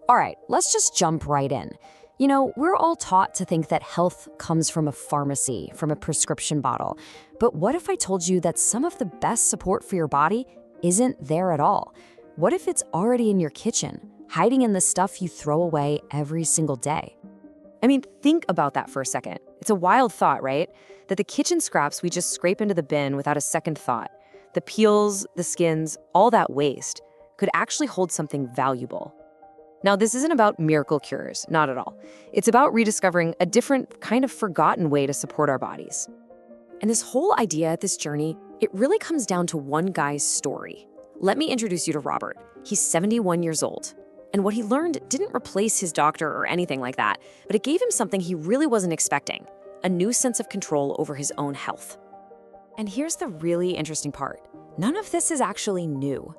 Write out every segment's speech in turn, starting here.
All right, let's just jump right in. You know, we're all taught to think that health comes from a pharmacy, from a prescription bottle. But what if I told you that some of the best support for your body isn't there at all? What if it's already in your kitchen, hiding in the stuff you throw away every single day? I mean, think about that for a second. It's a wild thought, right? That the kitchen scraps we just scrape into the bin without a second thought, the peels, the skins, all that waste, could actually hold something valuable. Now, this isn't about miracle cures, not at all. It's about rediscovering a different kind of forgotten way to support our bodies. And this whole idea, this journey, it really comes down to one guy's story. Let me introduce you to Robert. He's 71 years old. And what he learned didn't replace his doctor or anything like that, but it gave him something he really wasn't expecting, a new sense of control over his own health. And here's the really interesting part. None of this is actually new.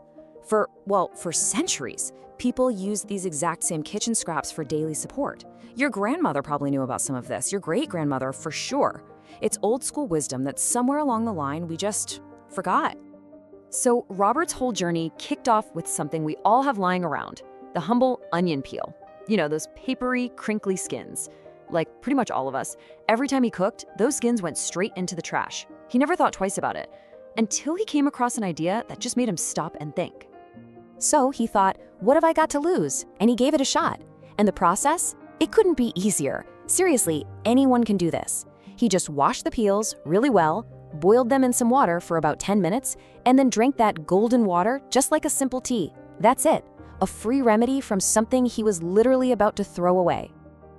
For centuries, people used these exact same kitchen scraps for daily support. Your grandmother probably knew about some of this, your great-grandmother for sure. It's old school wisdom that somewhere along the line we just forgot. So Robert's whole journey kicked off with something we all have lying around, the humble onion peel. You know, those papery, crinkly skins. Like pretty much all of us, every time he cooked, those skins went straight into the trash. He never thought twice about it, until he came across an idea that just made him stop and think. So he thought, what have I got to lose? And he gave it a shot. And the process? It couldn't be easier. Seriously, anyone can do this. He just washed the peels really well, boiled them in some water for about 10 minutes, and then drank that golden water just like a simple tea. That's it. A free remedy from something he was literally about to throw away.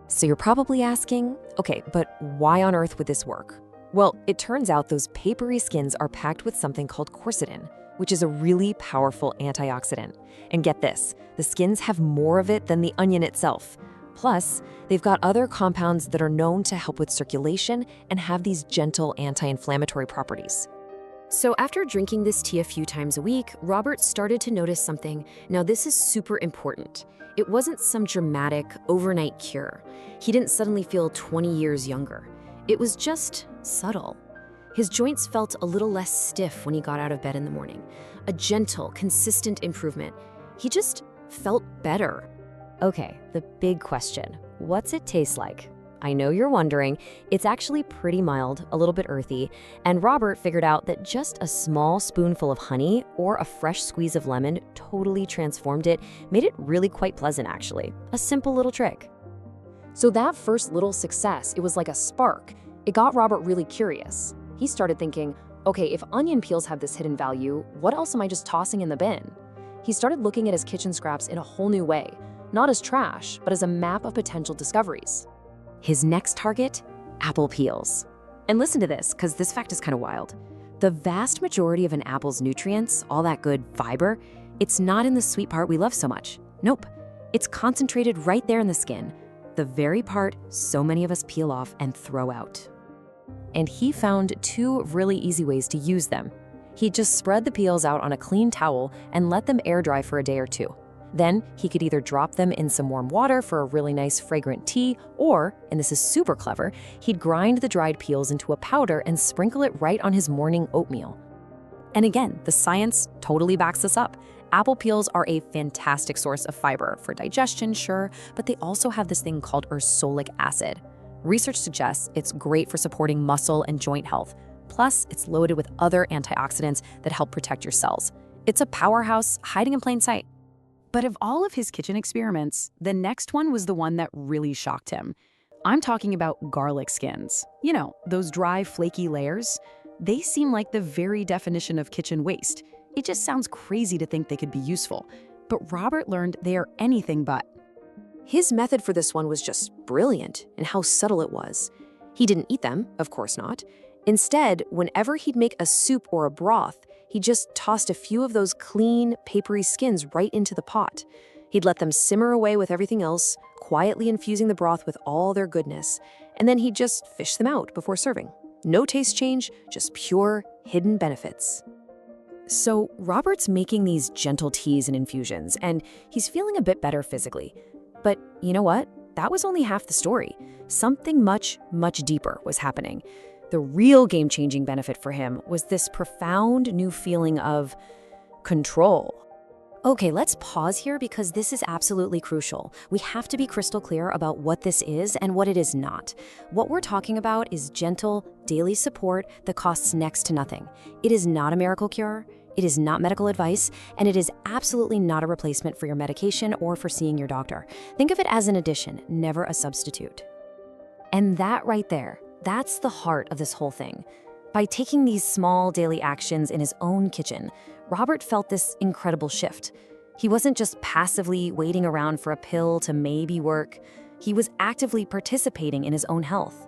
So you're probably asking, okay, but why on earth would this work? Well, it turns out those papery skins are packed with something called quercetin, which is a really powerful antioxidant. And get this, the skins have more of it than the onion itself. Plus, they've got other compounds that are known to help with circulation and have these gentle anti-inflammatory properties. So after drinking this tea a few times a week, Robert started to notice something. Now this is super important. It wasn't some dramatic overnight cure. He didn't suddenly feel 20 years younger. It was just subtle. His joints felt a little less stiff when he got out of bed in the morning. A gentle, consistent improvement. He just felt better. Okay, the big question. What's it taste like? I know you're wondering. It's actually pretty mild, a little bit earthy, and Robert figured out that just a small spoonful of honey or a fresh squeeze of lemon totally transformed it, made it really quite pleasant actually. A simple little trick. So that first little success, it was like a spark. It got Robert really curious. He started thinking, okay, if onion peels have this hidden value, what else am I just tossing in the bin? He started looking at his kitchen scraps in a whole new way, not as trash, but as a map of potential discoveries. His next target? Apple peels. And listen to this, because this fact is kind of wild. The vast majority of an apple's nutrients, all that good fiber, it's not in the sweet part we love so much. Nope. It's concentrated right there in the skin, the very part so many of us peel off and throw out. And he found two really easy ways to use them. He'd just spread the peels out on a clean towel and let them air dry for a day or two. Then he could either drop them in some warm water for a really nice fragrant tea, or, and this is super clever, he'd grind the dried peels into a powder and sprinkle it right on his morning oatmeal. And again, the science totally backs this up. Apple peels are a fantastic source of fiber for digestion, sure, but they also have this thing called ursolic acid. Research suggests it's great for supporting muscle and joint health. Plus, it's loaded with other antioxidants that help protect your cells. It's a powerhouse hiding in plain sight. But of all of his kitchen experiments, the next one was the one that really shocked him. I'm talking about garlic skins. You know, those dry, flaky layers. They seem like the very definition of kitchen waste. It just sounds crazy to think they could be useful. But Robert learned they are anything but. His method for this one was just brilliant in how subtle it was. He didn't eat them, of course not. Instead, whenever he'd make a soup or a broth, he just tossed a few of those clean, papery skins right into the pot. He'd let them simmer away with everything else, quietly infusing the broth with all their goodness, and then he'd just fish them out before serving. No taste change, just pure, hidden benefits. So Robert's making these gentle teas and infusions, and he's feeling a bit better physically. But you know what? That was only half the story. Something much, much deeper was happening. The real game-changing benefit for him was this profound new feeling of control. Okay, let's pause here because this is absolutely crucial. We have to be crystal clear about what this is and what it is not. What we're talking about is gentle, daily support that costs next to nothing. It is not a miracle cure, it is not medical advice, and it is absolutely not a replacement for your medication or for seeing your doctor. Think of it as an addition, never a substitute. And that right there, that's the heart of this whole thing. By taking these small daily actions in his own kitchen, Robert felt this incredible shift. He wasn't just passively waiting around for a pill to maybe work. He was actively participating in his own health.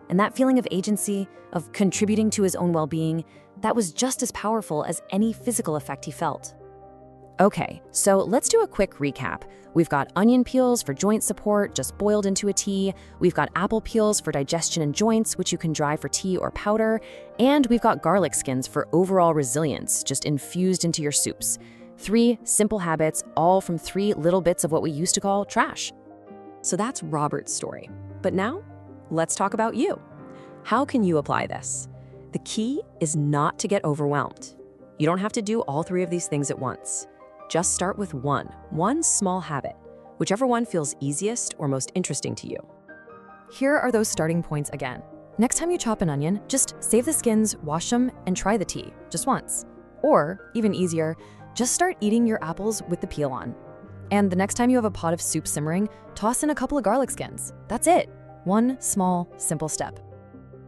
And that feeling of agency, of contributing to his own well-being, that was just as powerful as any physical effect he felt. Okay, so let's do a quick recap. We've got onion peels for joint support, just boiled into a tea. We've got apple peels for digestion and joints, which you can dry for tea or powder. And we've got garlic skins for overall resilience, just infused into your soups. 3 simple habits, all from 3 little bits of what we used to call trash. So that's Robert's story. But now, let's talk about you. How can you apply this? The key is not to get overwhelmed. You don't have to do all 3 of these things at once. Just start with one small habit, whichever one feels easiest or most interesting to you. Here are those starting points again. Next time you chop an onion, just save the skins, wash them, and try the tea, just once. Or, even easier, just start eating your apples with the peel on. And the next time you have a pot of soup simmering, toss in a couple of garlic skins. That's it. One small, simple step.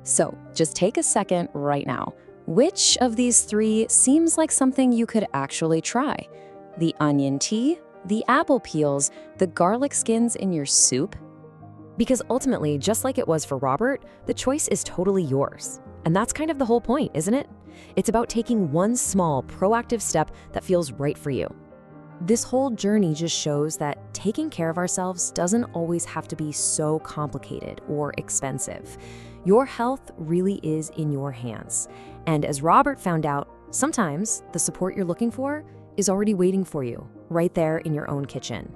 So, just take a second right now. Which of these 3 seems like something you could actually try? The onion tea, the apple peels, the garlic skins in your soup? Because ultimately, just like it was for Robert, the choice is totally yours. And that's kind of the whole point, isn't it? It's about taking one small, proactive step that feels right for you. This whole journey just shows that taking care of ourselves doesn't always have to be so complicated or expensive. Your health really is in your hands. And as Robert found out, sometimes the support you're looking for is already waiting for you, right there in your own kitchen.